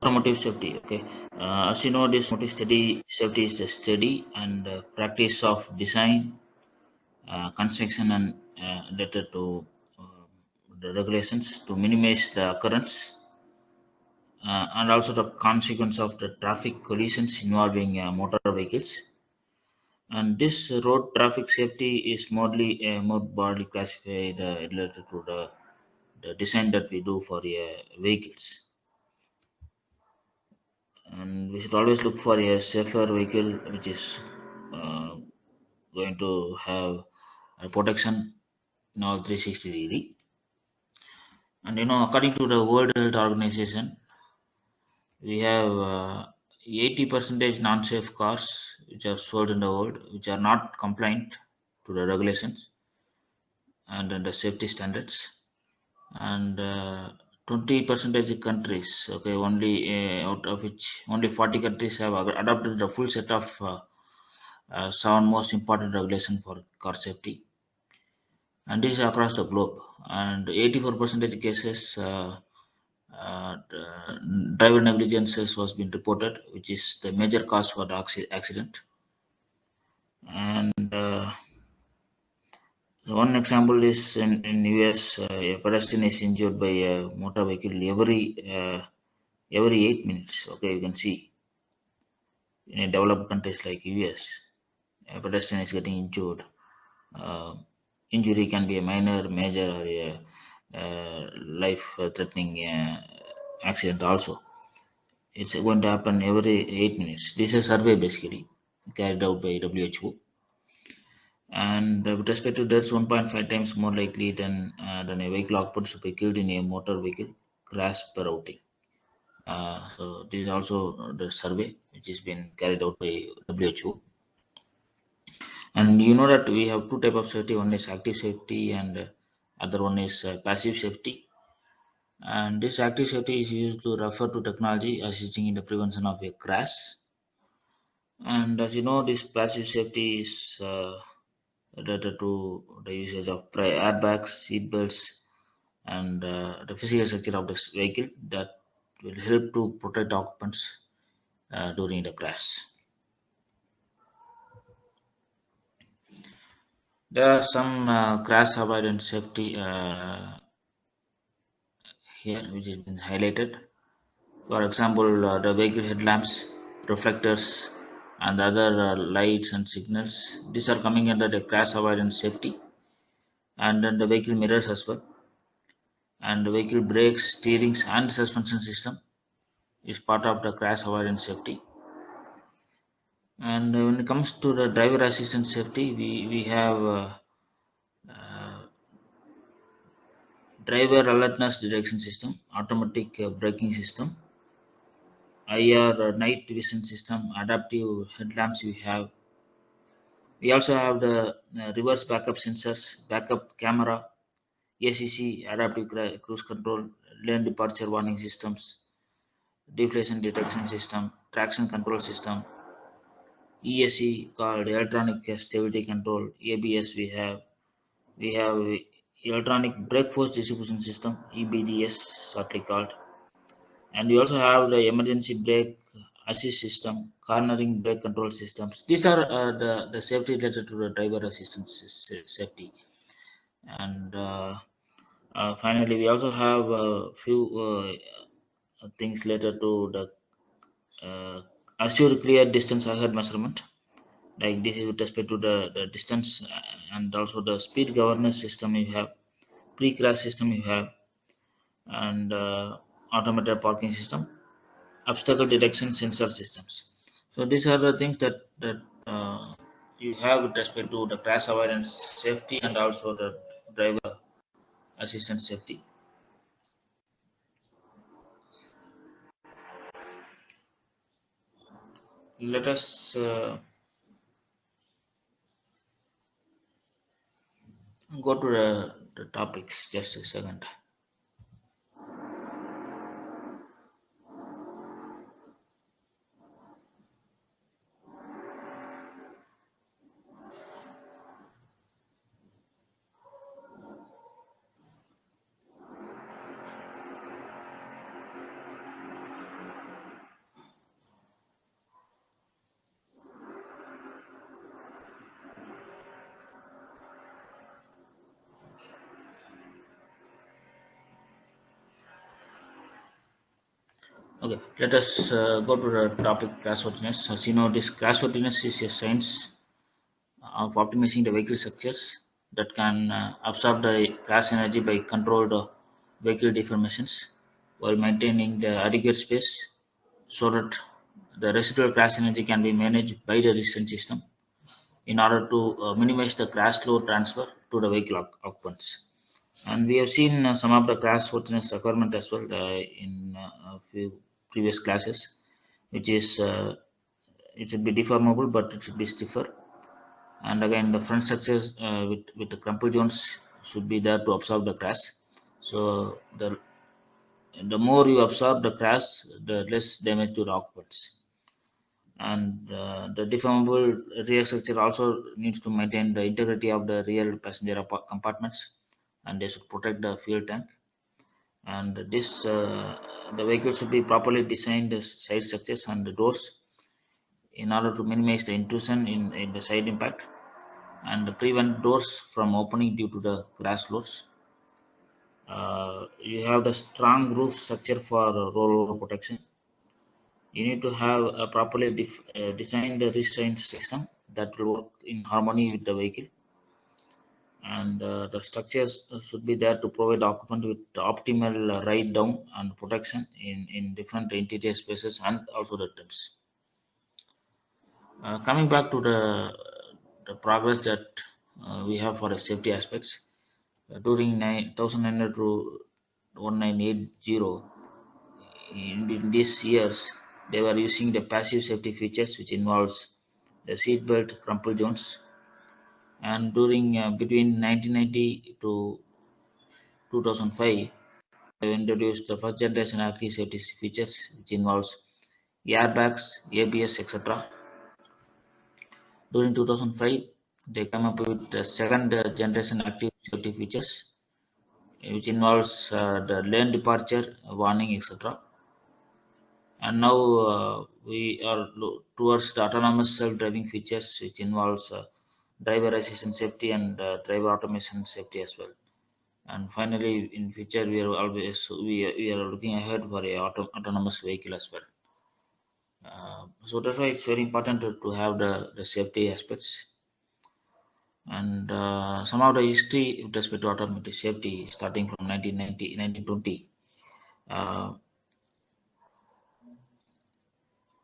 Automotive safety. Okay, as you know, this automotive safety is the study and practice of design, construction, and related to uh, the regulations to minimize the occurrence and also the consequence of the traffic collisions involving motor vehicles. And this road traffic safety is more broadly classified related to the design that we do for vehicles. And we should always look for a safer vehicle which is uh, going to have a protection in all 360-degree. And according to the World Health Organization, we have 80 percentage non-safe cars which are sold in the world which are not compliant to the regulations and the safety standards. And 20 percentage countries, okay, only out of which only 40 countries have adopted the full set of seven most important regulation for car safety, and this is across the globe. And 84 percentage cases driver negligence was been reported, which is the major cause for the accident. And so one example is in US, a pedestrian is injured by a motor vehicle every 8 minutes. Okay, you can see in a developed countries like US, a pedestrian is getting injured. Uh, Injury can be a minor, major, or a life-threatening accident also. It's going to happen every 8 minutes. This is a survey basically carried out by WHO. And with respect to deaths, 1.5 times more likely than a vehicle occupants to be killed in a motor vehicle crash per outing. So this is also the survey which has been carried out by WHO. And you know that we have two type of safety. One is active safety, and other one is passive safety. And this active safety is used to refer to technology assisting in the prevention of a crash. And as you know, this passive safety is related to the usage of airbags, seat belts, and the physical structure of the vehicle that will help to protect occupants during the crash. There are some crash avoidance safety here which has been highlighted. For example, the vehicle headlamps, reflectors, and other lights and signals. These are coming under the crash avoidance safety, and then the vehicle mirrors as well, and the vehicle brakes, steerings, and suspension system is part of the crash avoidance safety. And when it comes to the driver assistance safety, we have uh, driver alertness detection system, automatic braking system, IR night vision system, adaptive headlamps. We also have the reverse backup sensors, backup camera, ACC, adaptive cruise control, lane departure warning systems, deflation detection system, traction control system, ESC called electronic stability control, ABS. We have electronic brake force distribution system, EBDS, shortly called, and we also have the emergency brake assist system, cornering brake control systems. These are the safety related to the driver assistance safety. And finally, we also have a few things related to the assured clear distance ahead measurement. Like this is with respect to the distance and also the speed governance system you have, pre-crash system you have, and automated parking system, obstacle detection sensor systems. So these are the things that you have with respect to the crash avoidance safety and also the driver assistance safety. Let us go to the topics. Just a second. Okay, let us go to the topic crashworthiness. As you know, this crashworthiness is a science of optimizing the vehicle structures that can absorb the crash energy by controlled vehicle deformations while maintaining the adequate space so that the residual crash energy can be managed by the resistance system in order to minimize the crash load transfer to the vehicle occupants. And we have seen some of the crashworthiness requirement as well in a few previous classes, which is it should be deformable, but it should be stiffer. And again, the front structures with the crumple zones should be there to absorb the crash. So the more you absorb the crash, the less damage to the occupants. And the deformable rear structure also needs to maintain the integrity of the rear passenger compartments, and they should protect the fuel tank. And this the vehicle should be properly designed, the side structures and the doors, in order to minimize the intrusion in the side impact and prevent doors from opening due to the crash loads. You have the strong roof structure for rollover protection. You need to have a properly designed restraint system that will work in harmony with the vehicle. And the structures should be there to provide the occupant with the optimal ride down and protection in different interior spaces and also the trims. Coming back to the progress that we have for the safety aspects, during 1900 to 1980, in these years, they were using the passive safety features, which involves the seat belt crumple zones. And during between 1990 to 2005, they introduced the first generation active safety features, which involves airbags, ABS, etc. During 2005, they came up with the second generation active safety features, which involves the lane departure warning, etc. And now we are towards the autonomous self-driving features, which involves driver assistance safety and driver automation safety as well. And finally, in future, we are looking ahead for a autonomous vehicle as well. So that's why it's very important to have the safety aspects. And some of the history with respect to automotive safety, starting from 1990, 1920. Uh,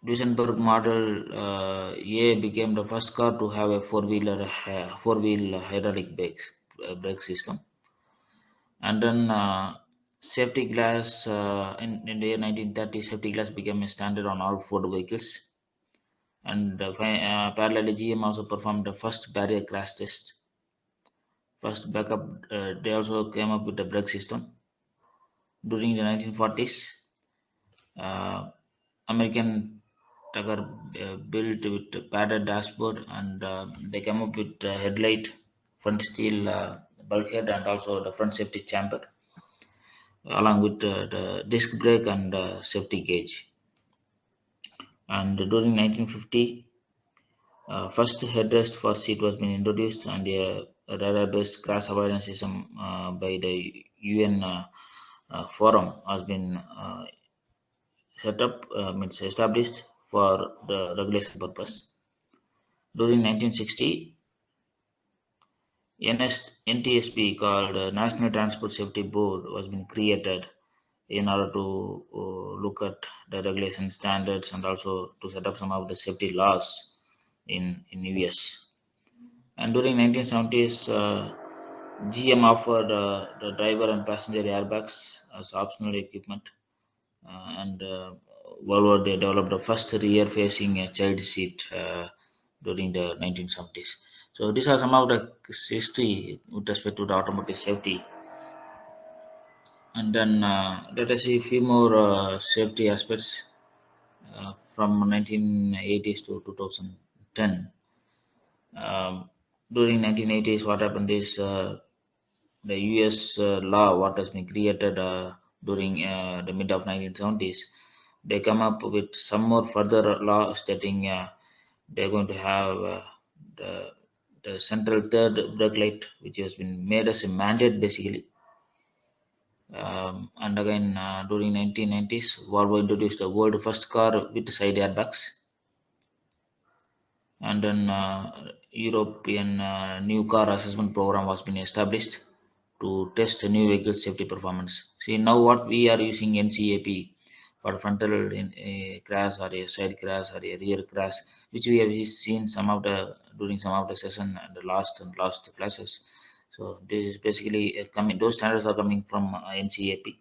Duesenberg Model A became the first car to have a four-wheel hydraulic brake system. And then safety glass in the year 1930, safety glass became a standard on all Ford vehicles. And parallelly, GM also performed the first barrier crash test. First backup, they also came up with the brake system. During the 1940s, uh, American Tucker built with a padded dashboard, and they came up with a headlight, front steel bulkhead, and also the front safety chamber, along with the disc brake and safety gauge. And during 1950, first headrest for seat was being introduced, and a radar-based crash avoidance system by the UN forum has been set up, means established for the regulation purpose. During 1960, NTSB, called National Transport Safety Board, was being created in order to look at the regulation standards and also to set up some of the safety laws in US. And during 1970s, GM offered the driver and passenger airbags as optional equipment, and Volvo, they developed the first rear-facing child seat during the 1970s. So these are some of the history with respect to the automotive safety. And then let us see a few more safety aspects from 1980s to 2010. Um, During 1980s, what happened is the US law, what has been created during the mid of 1970s, they come up with some more further law stating they're going to have the, the central third brake light, which has been made as a mandate basically. And again, during 1990s, Volvo introduced the world first car with side airbags. And then European new car assessment program was been established to test the new vehicle safety performance. See, now what we are using NCAP for frontal crash or a side crash or a rear crash, which we have seen some of the during some of the session and the last classes. So this is basically coming. Those standards are coming from NCAP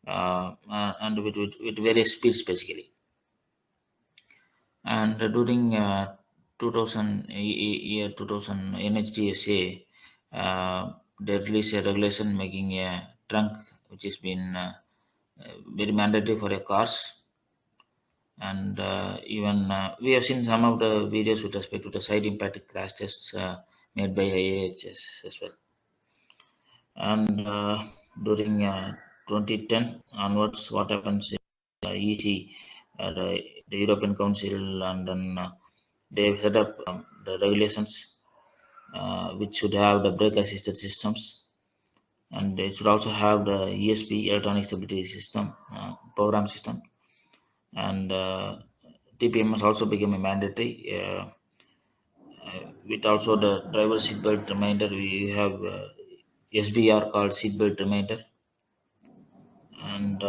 and with various speeds basically. And during 2000 year 2000 NHTSA, they released a regulation making a trunk which has been very mandatory for a cars. And even we have seen some of the videos with respect to the side impact crash tests made by IAHS as well. And during 2010 onwards, what happens is EC, the European Council, and then they've set up the regulations which should have the brake assisted systems, and it should also have the ESP, electronic stability system program system. And TPMS also became a mandatory. With also the driver seatbelt reminder, we have SBR called seatbelt reminder. And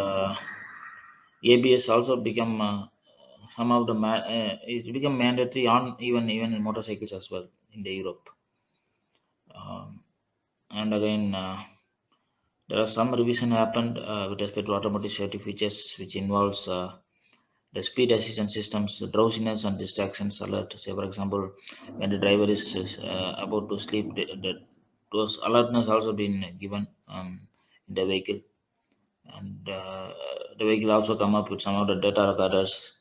ABS also become some of the it become mandatory on even in motorcycles as well in the Europe. And again, there are some revision happened with respect to automotive safety features, which involves the speed assistance systems, the drowsiness and distractions alert. Say, for example, when the driver is about to sleep, those alertness also been given in the vehicle. And the vehicle also come up with some of the data recorders,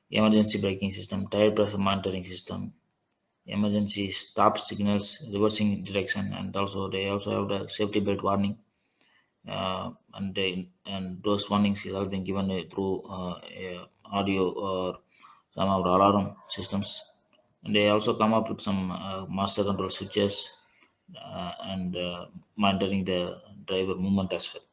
emergency braking system, tire pressure monitoring system, emergency stop signals, reversing direction, and also they also have the safety belt warning. And those warnings have been given through audio or some of the alarm systems. And they also come up with some master control switches and monitoring the driver movement as well.